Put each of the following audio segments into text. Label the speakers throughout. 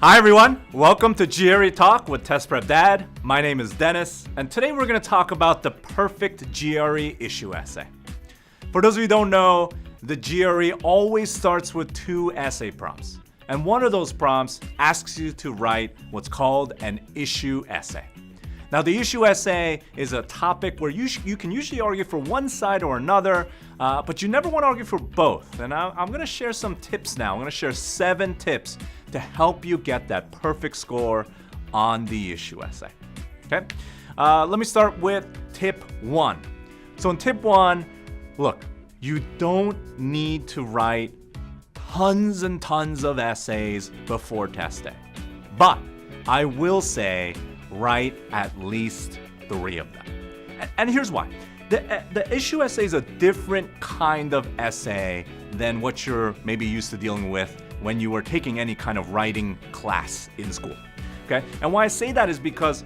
Speaker 1: Hi everyone, welcome to GRE Talk with Test Prep Dad. My name is Dennis, and today we're going to talk about the perfect GRE issue essay. For those of you who don't know, the GRE always starts with two essay prompts, and one of those prompts asks you to write what's called an issue essay. Now, the issue essay is a topic where you can usually argue for one side or another, but you never want to argue for both. And I'm going to share some tips now. I'm going to share 7 tips to help you get that perfect score on the issue essay. Okay? Let me start with tip 1. So in tip 1, look, you don't need to write tons and tons of essays before test day. But I will say, write at least 3 of them. And here's why. The issue essay is a different kind of essay than what you're maybe used to dealing with when you were taking any kind of writing class in school. Okay? And why I say that is because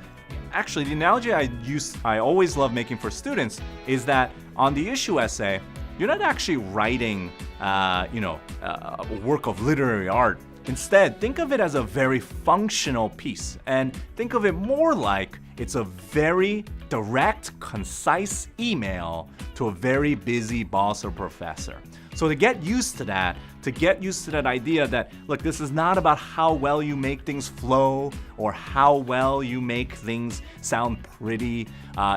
Speaker 1: actually the analogy I always love making for students is that on the issue essay, you're not actually writing a work of literary art. Instead, think of it as a very functional piece, and think of it more like it's a very direct, concise email to a very busy boss or professor. So to get used to that idea that, look, this is not about how well you make things flow or how well you make things sound pretty.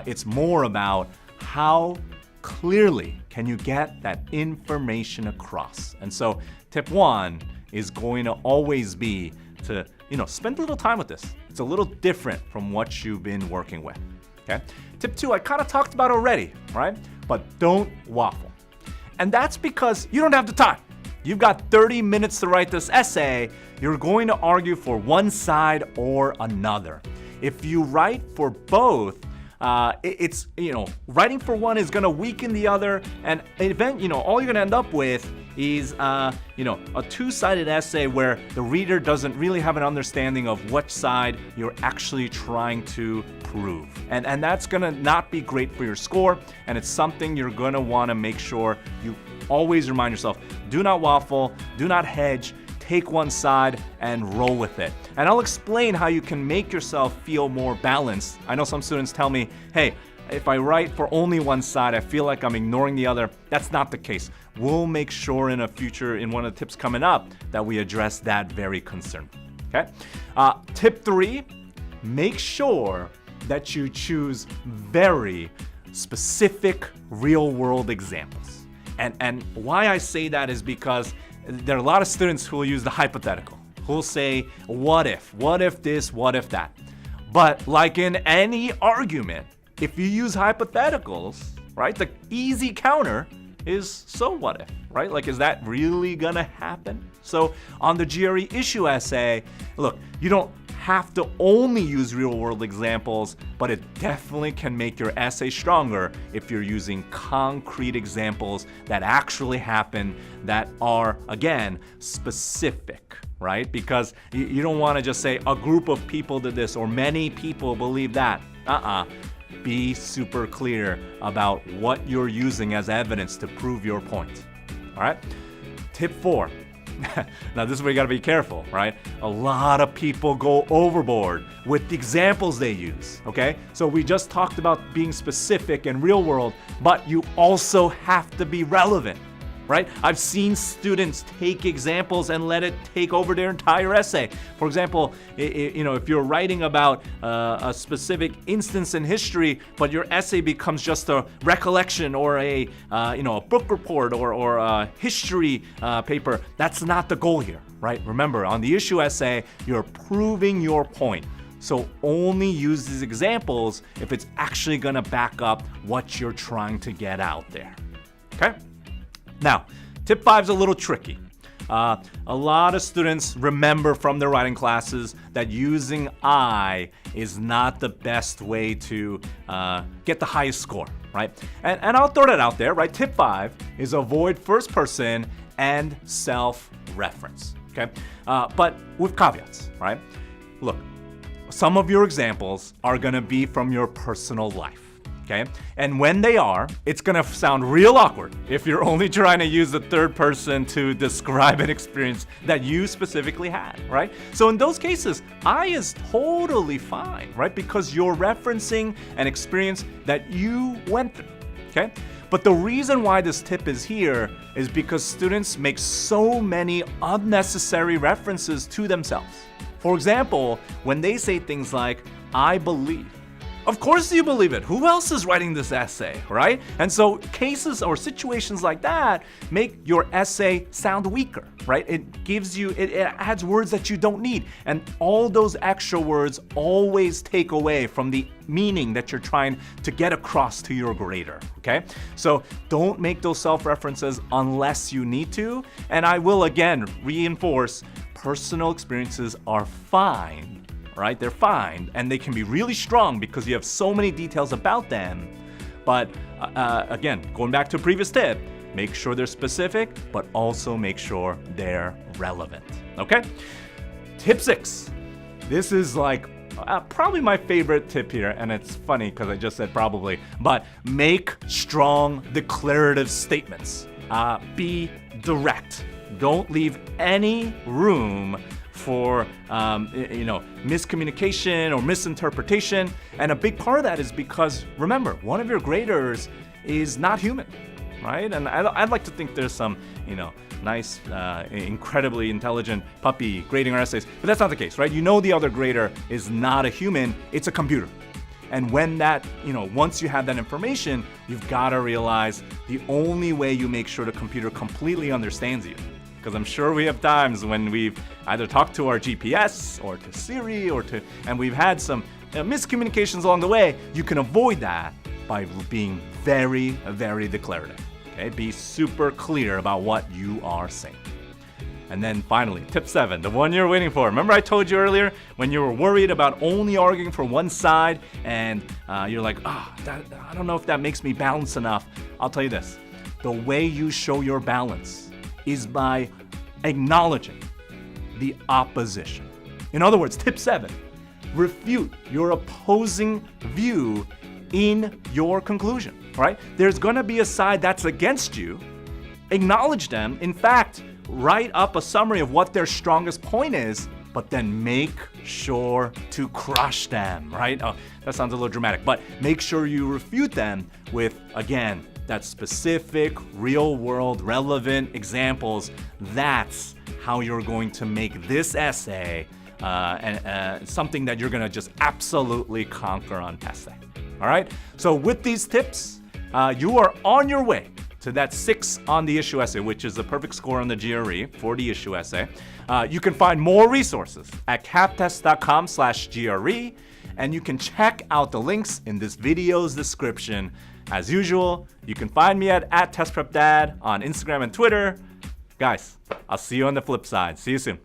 Speaker 1: It's more about how clearly can you get that information across. And so tip 1 is going to always be to, spend a little time with this. It's a little different from what you've been working with, okay? Tip 2, I kind of talked about already, right? But don't waffle. And that's because you don't have the time. You've got 30 minutes to write this essay. You're going to argue for one side or another. If you write for both, writing for one is going to weaken the other, and all you're going to end up with is a two-sided essay where the reader doesn't really have an understanding of which side you're actually trying to prove. And that's going to not be great for your score, and it's something you're going to want to make sure you always remind yourself, do not waffle, do not hedge, take one side and roll with it. And I'll explain how you can make yourself feel more balanced. I know some students tell me, hey, if I write for only one side, I feel like I'm ignoring the other. That's not the case. We'll make sure in one of the tips coming up, that we address that very concern. Okay? Tip 3, make sure that you choose very specific real-world examples. And why I say that is because there are a lot of students who will use the hypothetical, who will say, what if this, what if that? But like in any argument, if you use hypotheticals, right, the easy counter is, so what if, right? Like, is that really gonna happen? So on the GRE issue essay, look, you don't have to only use real-world examples, but it definitely can make your essay stronger if you're using concrete examples that actually happen, that are, again, specific, right? Because you don't want to just say a group of people did this or many people believe that. Be super clear about what you're using as evidence to prove your point. All right? Tip 4. Now, this is where you gotta be careful, right? A lot of people go overboard with the examples they use, okay? So we just talked about being specific and real world, but you also have to be relevant, right? I've seen students take examples and let it take over their entire essay. For example, if you're writing about a specific instance in history, but your essay becomes just a recollection or a book report or a history paper, that's not the goal here, right? Remember, on the issue essay, you're proving your point. So only use these examples if it's actually gonna back up what you're trying to get out there, okay? Now, tip 5 is a little tricky. A lot of students remember from their writing classes that using I is not the best way to get the highest score, right? And I'll throw that out there, right? Tip 5 is avoid first person and self-reference, okay? But with caveats, right? Look, some of your examples are gonna be from your personal life. Okay? And when they are, it's gonna sound real awkward if you're only trying to use the third person to describe an experience that you specifically had, right? So in those cases, I is totally fine, right? Because you're referencing an experience that you went through, okay? But the reason why this tip is here is because students make so many unnecessary references to themselves. For example, when they say things like, I believe. Of course you believe it. Who else is writing this essay, right? And so cases or situations like that make your essay sound weaker, right? It gives you, it adds words that you don't need. And all those extra words always take away from the meaning that you're trying to get across to your grader, okay? So don't make those self-references unless you need to. And I will again reinforce, personal experiences are fine. Right? They're fine, and they can be really strong because you have so many details about them. But again, going back to a previous tip, make sure they're specific, but also make sure they're relevant. Okay? Tip 6. This is like probably my favorite tip here, and it's funny because I just said probably, but make strong declarative statements. Be direct. Don't leave any room for miscommunication or misinterpretation. And a big part of that is because, remember, one of your graders is not human, right? And I'd like to think there's some, nice, incredibly intelligent puppy grading our essays, but that's not the case, right? You know the other grader is not a human, it's a computer. And when that, once you have that information, you've got to realize the only way you make sure the computer completely understands you. Because I'm sure we have times when we've either talked to our GPS or to Siri and we've had some miscommunications along the way. You can avoid that by being very, very declarative. Okay? Be super clear about what you are saying. And then finally, tip 7, the one you're waiting for. Remember I told you earlier when you were worried about only arguing for one side and you're like, I don't know if that makes me balance enough. I'll tell you this. The way you show your balance is by acknowledging the opposition. In other words, tip 7, refute your opposing view in your conclusion, right? There's gonna be a side that's against you. Acknowledge them. In fact, write up a summary of what their strongest point is, but then make sure to crush them, right? Oh, that sounds a little dramatic, but make sure you refute them with, again, that specific, real-world, relevant examples. That's how you're going to make this essay something that you're gonna just absolutely conquer on test day. All right? So with these tips, you are on your way to that 6 on the issue essay, which is the perfect score on the GRE for the issue essay. You can find more resources at captest.com/GRE, and you can check out the links in this video's description. As usual, you can find me at TestPrepDad on Instagram and Twitter. Guys, I'll see you on the flip side. See you soon.